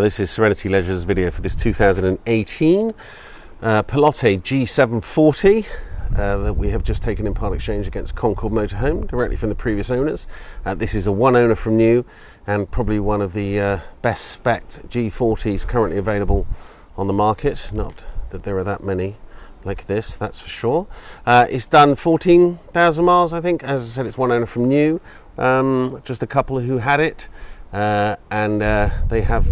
This is Serenity Leisure's video for this 2018 Pilote G740 that we have just taken in part exchange against Concord Motorhome, directly from the previous owners. This is a one owner from new, and probably one of the best spec G40s currently available on the market. Not that there are that many like this, that's for sure. It's done 14,000 miles, I think. As I said, it's one owner from new. Just a couple who had it. And they have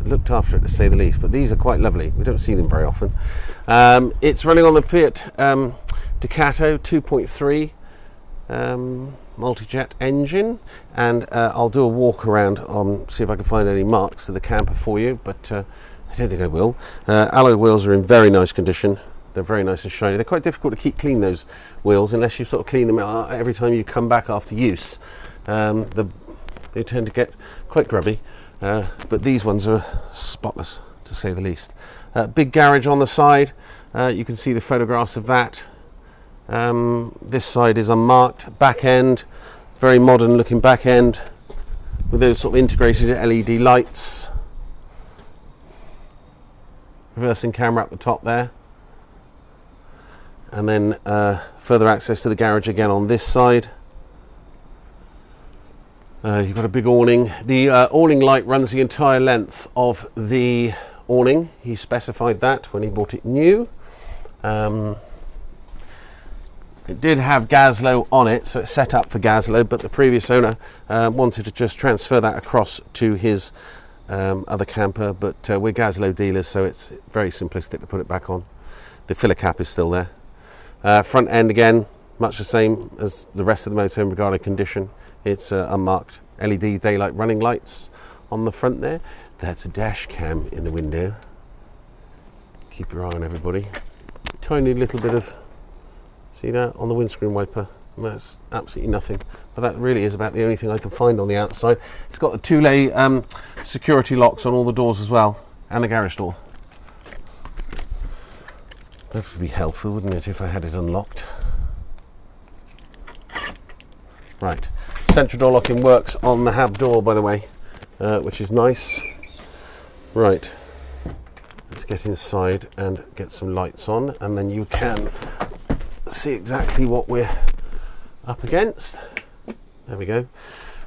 looked after it, to say the least, but these are quite lovely. We don't see them very often. It's running on the Fiat Ducato 2.3 multi-jet engine, and I'll do a walk around on, see if I can find any marks to the camper for you, but I don't think I will. Alloy wheels are in very nice condition. They're very nice and shiny. They're quite difficult to keep clean, those wheels, unless you sort of clean them out every time you come back after use. They tend to get quite grubby, but these ones are spotless, to say the least. Big garage on the side. You can see the photographs of that. This side is unmarked. Back end, very modern looking back end, with those sort of integrated LED lights. Reversing camera up the top there. And then further access to the garage again on this side. You've got a big awning. The awning light runs the entire length of the awning. He specified that when he bought it new. It did have Gaslow on it, so it's set up for Gaslow, but the previous owner wanted to just transfer that across to his other camper, but we're Gaslow dealers, so it's very simplistic to put it back on. The filler cap is still there. Front end again, much the same as the rest of the motorhome regarding condition. It's unmarked. LED daylight running lights on the front there. That's a dash cam in the window. Keep your eye on everybody. Tiny little bit of, see that on the windscreen wiper? That's absolutely nothing, but that really is about the only thing I can find on the outside. It's got the two-lay security locks on all the doors as well, and the garage door. That would be helpful, wouldn't it, if I had it unlocked? Right, central door locking works on the hab door, by the way, which is nice. Right, let's get inside and get some lights on, and then you can see exactly what we're up against. There we go.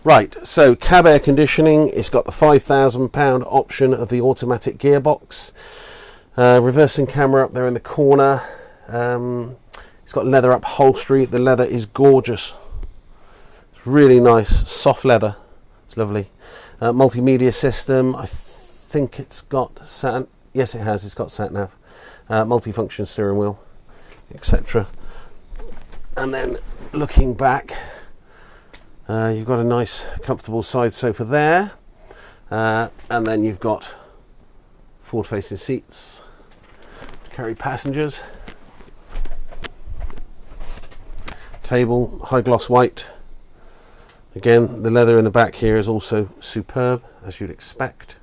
Right, so cab air conditioning. It's got the £5,000 option of the automatic gearbox. Reversing camera up there in the corner. It's got leather upholstery. The leather is gorgeous. Really nice, soft leather. It's lovely. Multimedia system. I think it's got yes, it has. It's got sat nav, multifunction steering wheel, etc. And then looking back, you've got a nice, comfortable side sofa there, and then you've got forward-facing seats to carry passengers. Table, high gloss white. Again, the leather in the back here is also superb, as you'd expect.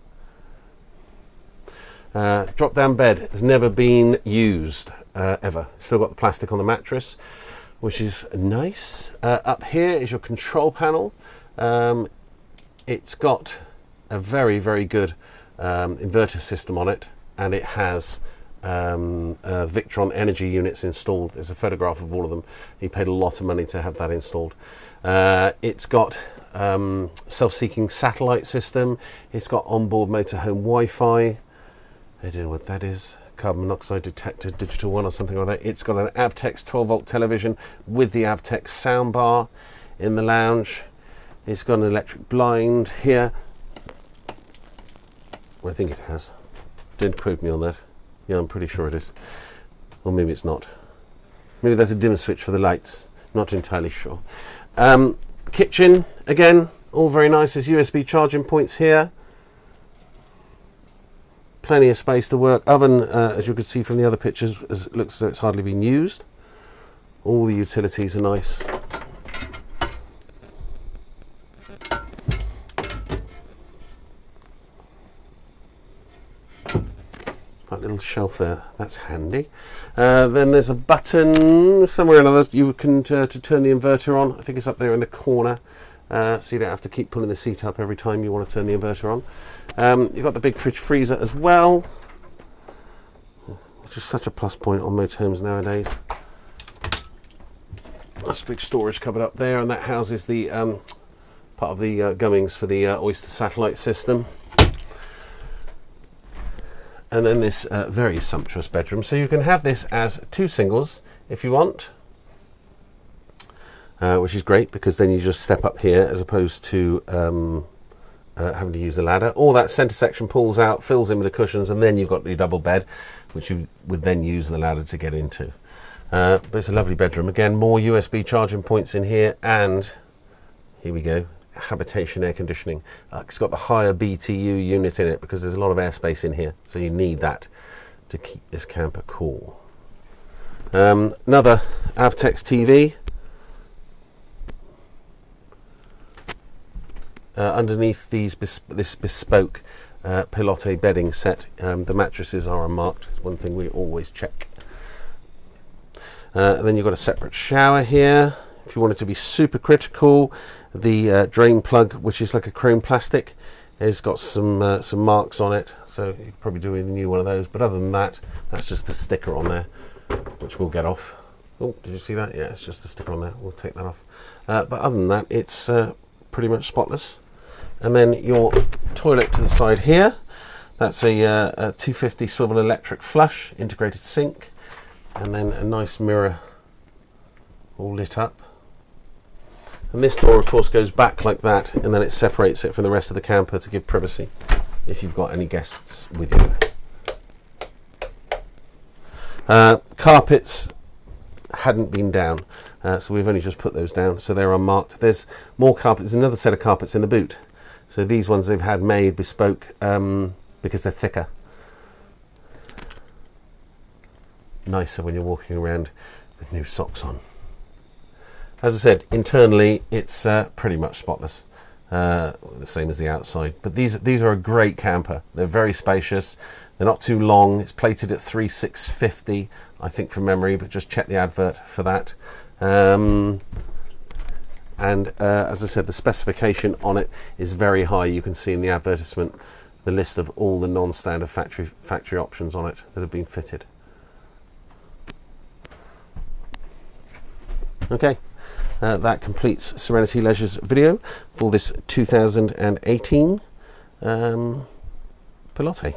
Drop-down bed has never been used, ever. Still got the plastic on the mattress, which is nice. Up here is your control panel. It's got a very, very good inverter system on it, and it has Victron energy units installed. There's a photograph of all of them. He paid a lot of money to have that installed. It's got self-seeking satellite system. It's got onboard motorhome Wi-Fi. I don't know what that is. Carbon monoxide detector, digital one or something like that. It's got an Avtex 12-volt television with the Avtex soundbar in the lounge. It's got an electric blind here. Well, I think it has. Don't quote me on that. Yeah, I'm pretty sure it is. Or maybe it's not. Maybe there's a dimmer switch for the lights. Not entirely sure. Kitchen, again, all very nice. There's USB charging points here. Plenty of space to work. Oven, as you can see from the other pictures, it looks as though it's hardly been used. All the utilities are nice. That little shelf there, that's handy. Then there's a button somewhere or another you can to turn the inverter on. I think it's up there in the corner. so you don't have to keep pulling the seat up every time you want to turn the inverter on. You've got the big fridge freezer as well, which is such a plus point on motorhomes nowadays. That's a big storage cupboard up there, and that houses the part of the gummings for the Oyster satellite system. And then this very sumptuous bedroom. So you can have this as 2 singles if you want, which is great, because then you just step up here as opposed to having to use a ladder. All that centre section pulls out, fills in with the cushions, and then you've got your double bed, which you would then use the ladder to get into. But it's a lovely bedroom. Again, more USB charging points in here, and here we go, habitation air conditioning. It's got the higher BTU unit in it because there's a lot of airspace in here, so you need that to keep this camper cool. Another Avtex TV. Underneath this bespoke Pilote bedding set, the mattresses are unmarked. It's one thing we always check. Then you've got a separate shower here. If you want it to be super critical, the drain plug, which is like a chrome plastic, has got some marks on it, so you could probably do with a new one of those. But other than that, that's just a sticker on there, which we'll get off. Oh, did you see that? Yeah, it's just a sticker on there. We'll take that off. But other than that, it's pretty much spotless. And then your toilet to the side here. That's a 250 swivel electric flush, integrated sink, and then a nice mirror all lit up. And this door, of course, goes back like that, and then it separates it from the rest of the camper to give privacy if you've got any guests with you. Carpets hadn't been down, so we've only just put those down, so they're unmarked. There's more carpets, another set of carpets in the boot. So these ones they've had made bespoke because they're thicker. Nicer when you're walking around with new socks on. As I said, internally it's pretty much spotless, the same as the outside. But these are a great camper. They're very spacious. They're not too long. It's plated at 3,650, I think, from memory, but just check the advert for that. And as I said, the specification on it is very high. You can see in the advertisement the list of all the non-standard factory options on it that have been fitted. Okay. That completes Serenity Leisure's video for this 2018 Pilote.